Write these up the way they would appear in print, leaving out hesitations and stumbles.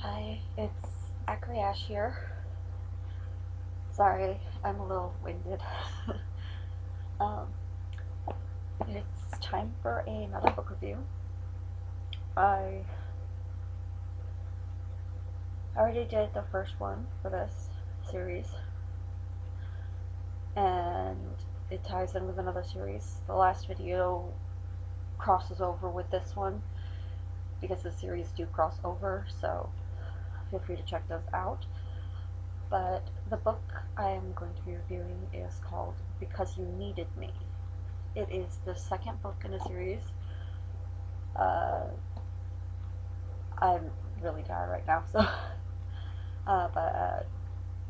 Hi, it's Akriash here. Sorry, I'm a little winded. um, it's time for another book review. I already did the first one for this series, and it ties in with another series. The last video crosses over with this one because the series do cross over, so feel free to check those out. But the book I am going to be reviewing is called Because You Needed Me. It is the second book in a series. Uh, I'm really tired right now, so. But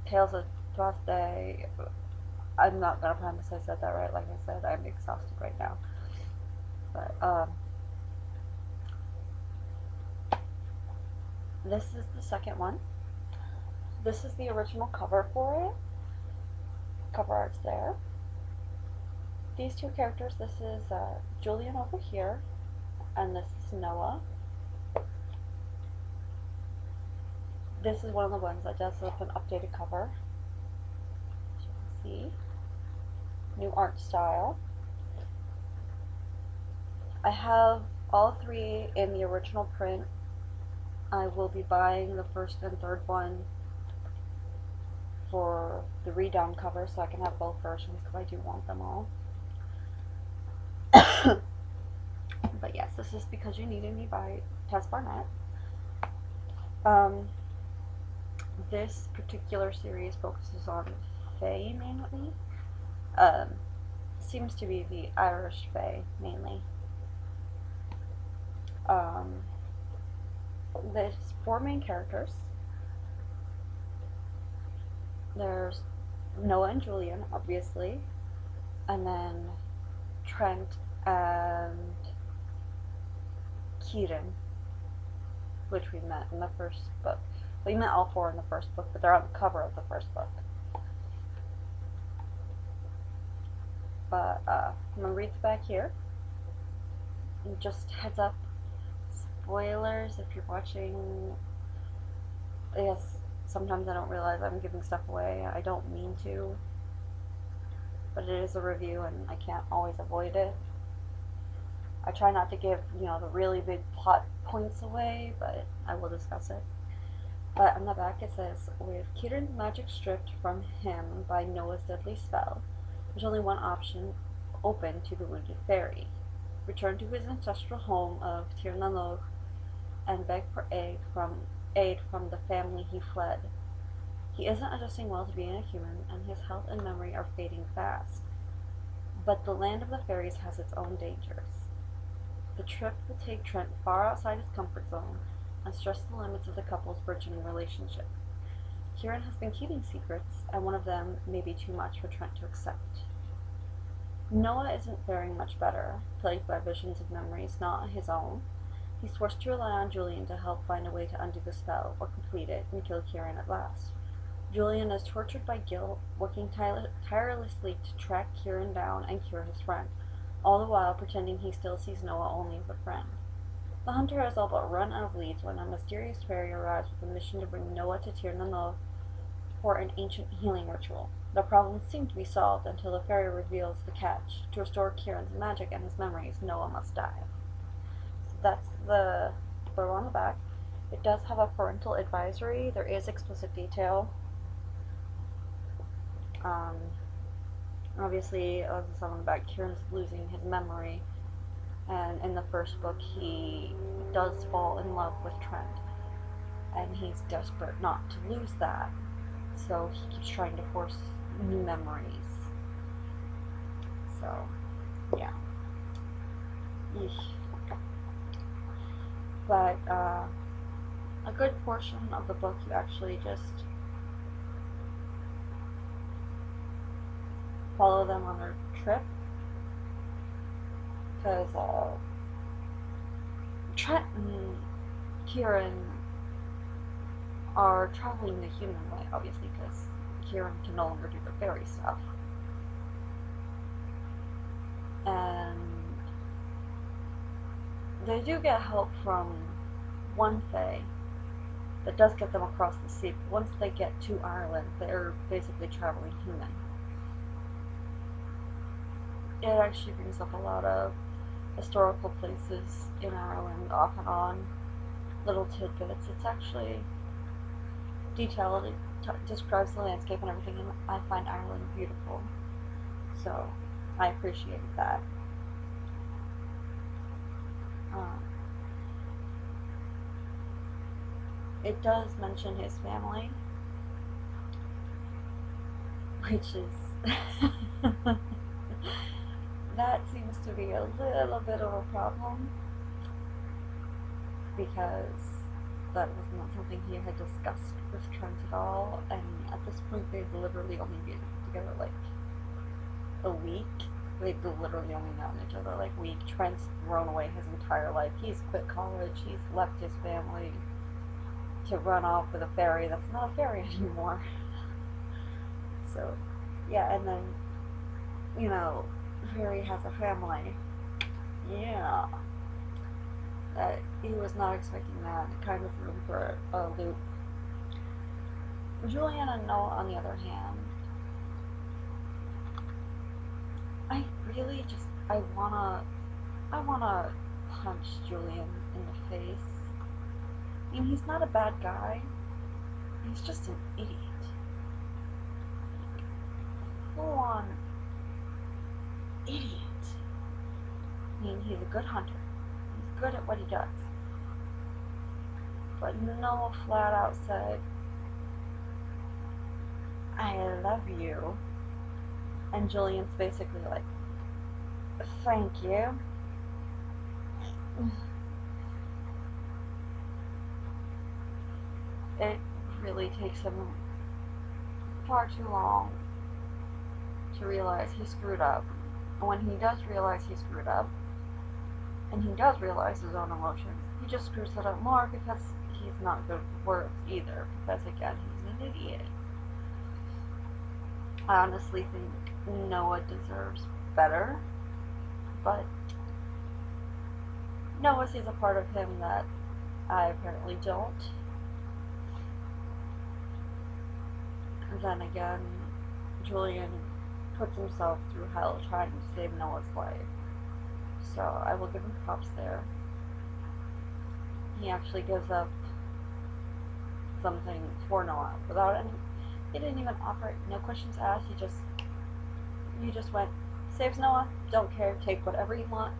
Tales of Tuath, I'm not gonna promise I said that right. Like I said, I'm exhausted right now. But this is the second one. This is the original cover for it. Cover art's there. These two characters. This is Julian over here, and this is Noah. This is one of the ones that does have an updated cover. As you can see, new art style. I have all three in the original print. I will be buying the first and third one for the read-on cover so I can have both versions because I do want them all. But yes, this is Because You Needed Me by Tess Barnett. This particular series focuses on Fae mainly. Seems to be the Irish Fae mainly. There's four main characters. There's Noah and Julian, obviously, and then Trent and Kieran, which we met in the first book. We met all four in the first book, but they're on the cover of the first book. But I'm gonna read the back here. And just heads up, spoilers if you're watching. I guess sometimes I don't realize I'm giving stuff away. I don't mean to, but it is a review and I can't always avoid it. I try not to give, the really big plot points away, but I will discuss it. But on the back it says, with Kieran's magic stripped from him by Noah's deadly spell, there's only one option open to the wounded fairy. Return to his ancestral home of Tir na Nog and beg for aid from the family he fled. He isn't adjusting well to being a human, and his health and memory are fading fast. But the land of the fairies has its own dangers. The trip will take Trent far outside his comfort zone and stress the limits of the couple's burgeoning relationship. Kieran has been keeping secrets, and one of them may be too much for Trent to accept. Noah isn't faring much better, plagued by visions of memories not his own. He's forced to rely on Julian to help find a way to undo the spell, or complete it, and kill Kieran at last. Julian is tortured by guilt, working tirelessly to track Kieran down and cure his friend, all the while pretending he still sees Noah only as a friend. The hunter has all but run out of leads when a mysterious fairy arrives with a mission to bring Noah to Tir na Nog for an ancient healing ritual. The problems seem to be solved until the fairy reveals the catch. To restore Kieran's magic and his memories, Noah must die. So that's the blurb on the back. It does have a parental advisory. There is explicit detail. Obviously, as I said on the back, Kieran's losing his memory, and in the first book he does fall in love with Trent, and he's desperate not to lose that, so he keeps trying to force new memories. So, yeah. Eesh. But a good portion of the book you actually just follow them on their trip, because Trent and Kieran are traveling the human way, obviously, because Kieran can no longer do the fairy stuff. And they do get help from one fae that does get them across the sea. Once they get to Ireland, they're basically traveling human. It actually brings up a lot of historical places in Ireland off and on, little tidbits. It's actually detailed. It describes the landscape and everything, and I find Ireland beautiful. So I appreciate that. Um, it does mention his family, which is that seems to be a little bit of a problem because that was not something he had discussed with Trent at all, and at this point they'd literally only been together like a week. They'd literally only known each other like a week. Trent's thrown away his entire life. He's quit college, he's left his family to run off with a fairy that's not a fairy anymore. So, yeah, and then, you know, fairy has a family. Yeah. He was not expecting that. It kind of threw him for a loop. Julian and Noah, on the other hand, I really just, I wanna punch Julian in the face. I mean, he's not a bad guy. He's just an idiot. Full-on idiot. I mean, he's a good hunter. He's good at what he does. But Noah flat out said, I love you. And Julian's basically like, thank you. It really takes him far too long to realize he screwed up. And when he does realize he screwed up, and he does realize his own emotions, he just screws it up more because he's not good with words either. Because again, he's an idiot. I honestly think Noah deserves better, but Noah sees a part of him that I apparently don't. And then again, Julian puts himself through hell trying to save Noah's life. So I will give him props there. He actually gives up something for Noah without any. He didn't even offer it. No questions asked. He just went, saves Noah. Don't care. Take whatever you want.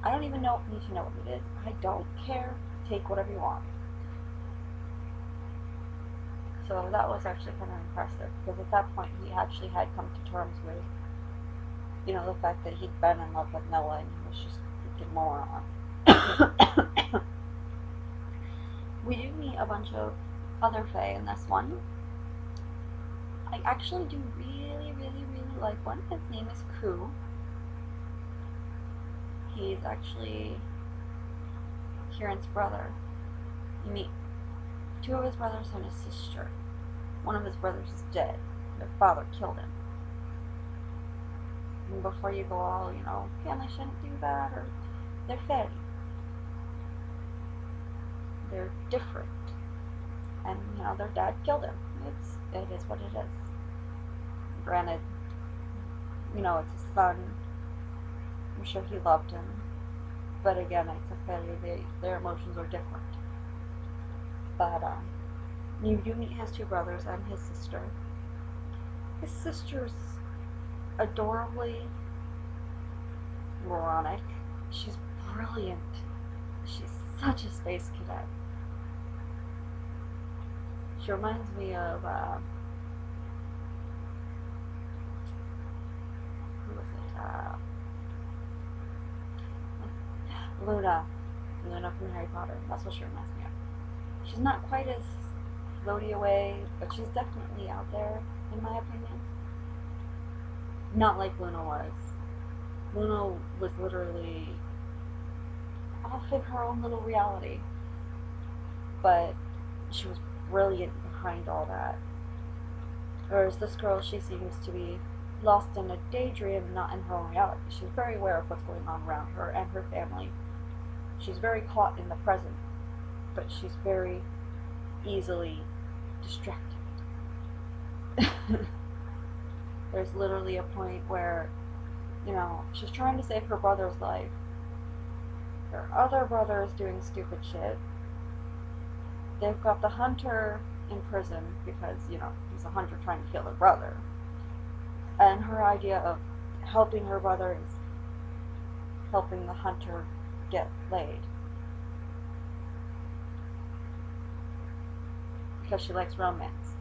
I don't even need to know what it is. I don't care. Take whatever you want. So that was actually kind of impressive because at that point he actually had come to terms with, you know, the fact that he'd been in love with Noah and he was just a freaking moron. We do meet a bunch of other Fae in this one. I actually do really like one. His name is Ku. He's actually Kieran's brother. You meet two of his brothers and his sister. One of his brothers is dead. Their father killed him. And before you go all, you know, family shouldn't do that, or they're Fae. They're different. And, you know, their dad killed him. It is what it is. Granted, you know, it's his son. I'm sure he loved him. But again, it's a Fae. Their emotions are different. But, you do meet his two brothers and his sister. His sister's adorably moronic. She's brilliant. She's such a space cadet. She reminds me of, who was it? Luna. Luna from Harry Potter. That's what she reminds me of. She's not quite as floaty away, but she's definitely out there, in my opinion. Not like Luna was. Luna was literally off in her own little reality. But she was brilliant behind all that. Whereas this girl, she seems to be lost in a daydream, not in her own reality. She's very aware of what's going on around her and her family. She's very caught in the present, but she's very easily distracted. There's literally a point where, you know, she's trying to save her brother's life. Her other brother is doing stupid shit. They've got the hunter in prison because, you know, he's a hunter trying to kill her brother. And her idea of helping her brother is helping the hunter get laid. Because she likes romance.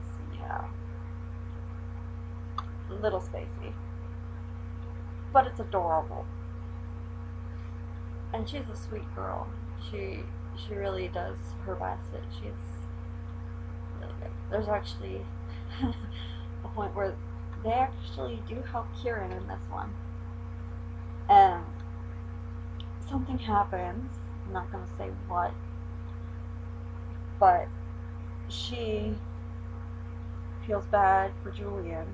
So, yeah. A little spacey. But it's adorable. And she's a sweet girl. She really does her best. She's really good. There's actually a point where they actually do help Kieran in this one. And something happens. I'm not going to say what. But she feels bad for Julian.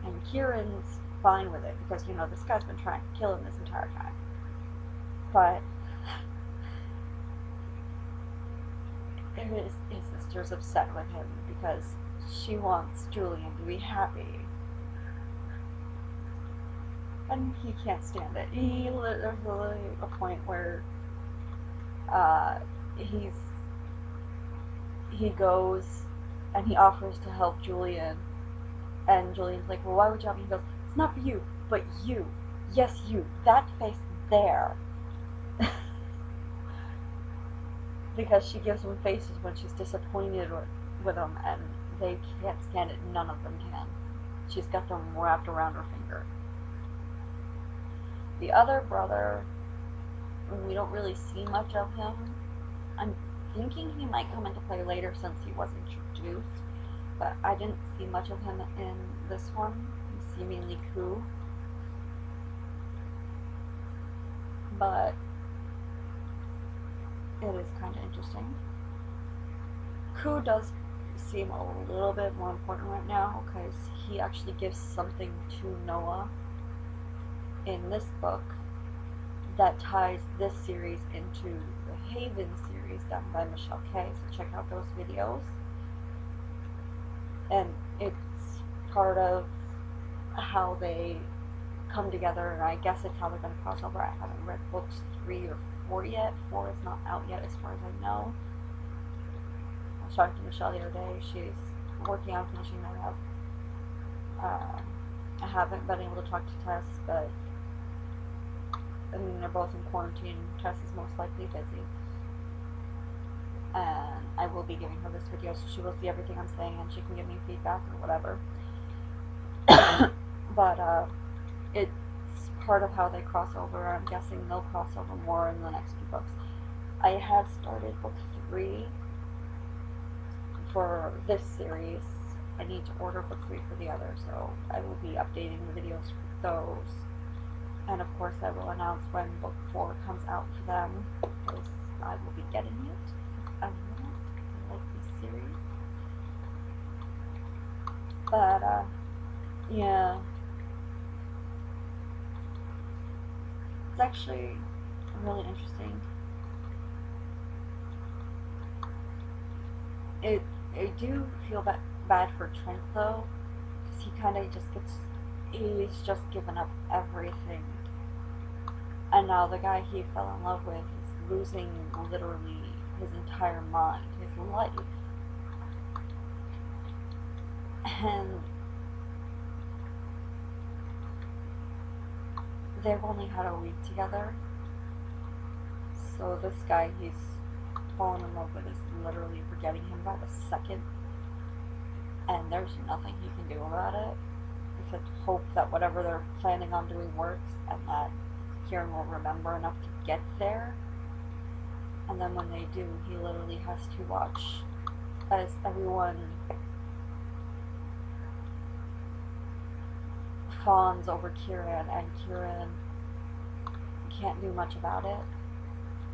And Kieran's fine with it because, you know, this guy's been trying to kill him this entire time. But his sister's upset with him because she wants Julian to be happy. And he can't stand it. There's literally a point where he goes and he offers to help Julian. And Julian's like, well, why would you help me? He goes, it's not for you, but you. Yes, you. That face there. Because she gives them faces when she's disappointed with them, and they can't stand it. None of them can. She's got them wrapped around her finger. The other brother, we don't really see much of him. I'm thinking he might come into play later since he was introduced, but I didn't see much of him in this one. You see mainly Ku. But it is kind of interesting. Ku does seem a little bit more important right now because he actually gives something to Noah in this book that ties this series into the Haven series done by Michelle K. So check out those videos. And it's part of how they come together, and I guess it's how they're going to cross over. I haven't read books 3 or 4 yet. 4 is not out yet as far as I know. I was talking to Michelle the other day. She's working on finishing that up. I haven't been able to talk to Tess, but I mean, they're both in quarantine. Tess is most likely busy. And I will be giving her this video so she will see everything I'm saying and she can give me feedback or whatever. But it's part of how they cross over. I'm guessing they'll cross over more in the next few books. I have started book 3 for this series. I need to order book 3 for the other, so I will be updating the videos for those. And of course I will announce when book 4 comes out for them, because I will be getting it. I like this series. But yeah. It's actually really interesting. I do feel bad for Trent though, because he kind of just he's just given up everything. And now the guy he fell in love with is losing literally his entire mind, his life. And they've only had a week together. So this guy he's fallen in love with is literally forgetting him by the second. And there's nothing he can do about it except hope that whatever they're planning on doing works and that Kieran will remember enough to get there. And then when they do, he literally has to watch as everyone fawns over Kieran, and Kieran can't do much about it.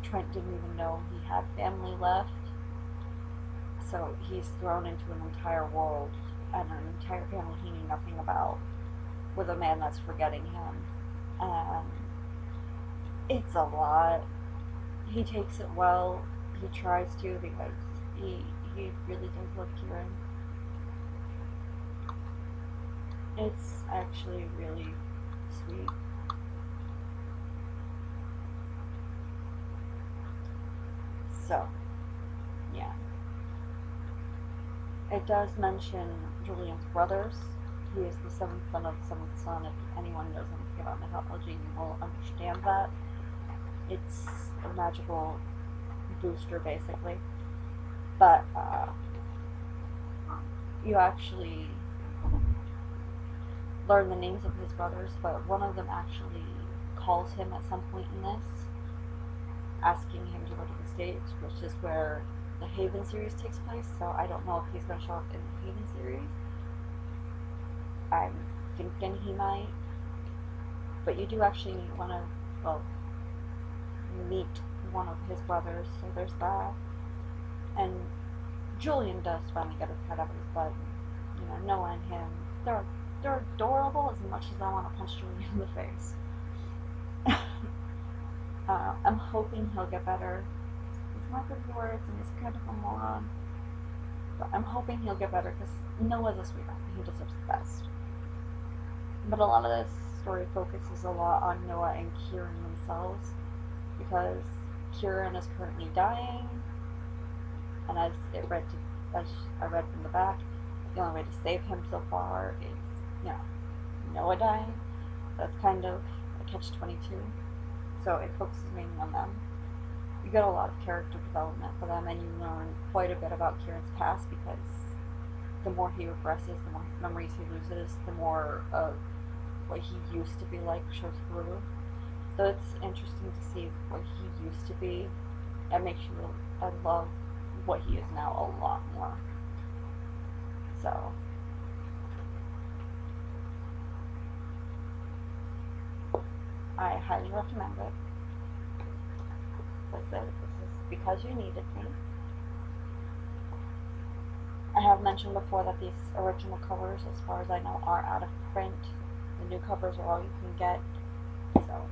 Trent didn't even know he had family left, so he's thrown into an entire world and an entire family he knew nothing about with a man that's forgetting him. And it's a lot. he takes it well. He tries to because he really does love Kieran. It's actually really sweet. So, yeah. It does mention Julian's brothers. He is the seventh son of the seventh son. If anyone knows anything about mythology, you will understand that. It's a magical booster, basically. But you actually learn the names of his brothers, but one of them actually calls him at some point in this, asking him to go to the States, which is where the Haven series takes place, so I don't know if he's going to show up in the Haven series. I'm thinking he might, but you do actually meet one of his brothers, so there's that. And Julian does finally get his head out of his butt. You know, Noah and him, they're adorable as much as I want to punch Julian in the face. I'm hoping he'll get better. He's not good words and he's kind of a moron. But I'm hoping he'll get better because Noah's a sweetheart and he deserves the best. But a lot of this story focuses a lot on Noah and Kieran themselves because Kieran is currently dying, and as I read from the back, the only way to save him so far is, Noah dying. So it's kind of a catch-22. So it focuses mainly on them. You get a lot of character development for them, and you learn quite a bit about Kieran's past because the more he regresses, the more memories he loses, the more of what he used to be like shows through. So it's interesting to see what he used to be. It makes you I love what he is now a lot more. So I highly recommend it. As I said, this is because you needed me. I have mentioned before that these original covers, as far as I know, are out of print. The new covers are all you can get. So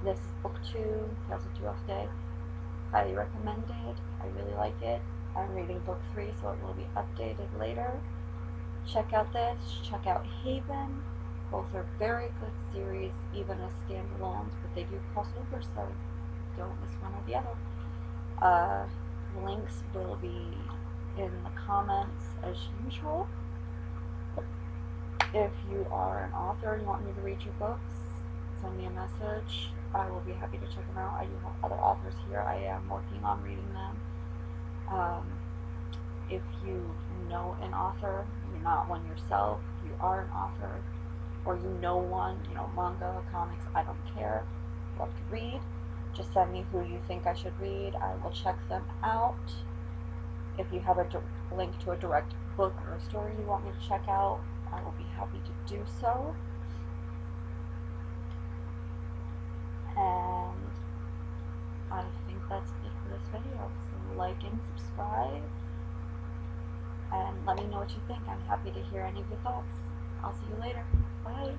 this is book 2, Tales of Tuath Day. Highly recommended. I really like it. I'm reading book 3, so it will be updated later. Check out this. Check out Haven. Both are very good series, even as standalones, but they do cross over, so don't miss one or the other. Links will be in the comments as usual. If you are an author and you want me to read your books, send me a message. I will be happy to check them out. I do have other authors here. I am working on reading them. If you know an author, you're not one yourself, you are an author, or you know one, manga, comics, I don't care. Love to read. Just send me who you think I should read. I will check them out. If you have a link to a direct book or a story you want me to check out, I will be happy to do so. And I think that's it for this video. So like and subscribe, and let me know what you think. I'm happy to hear any of your thoughts. I'll see you later. Bye.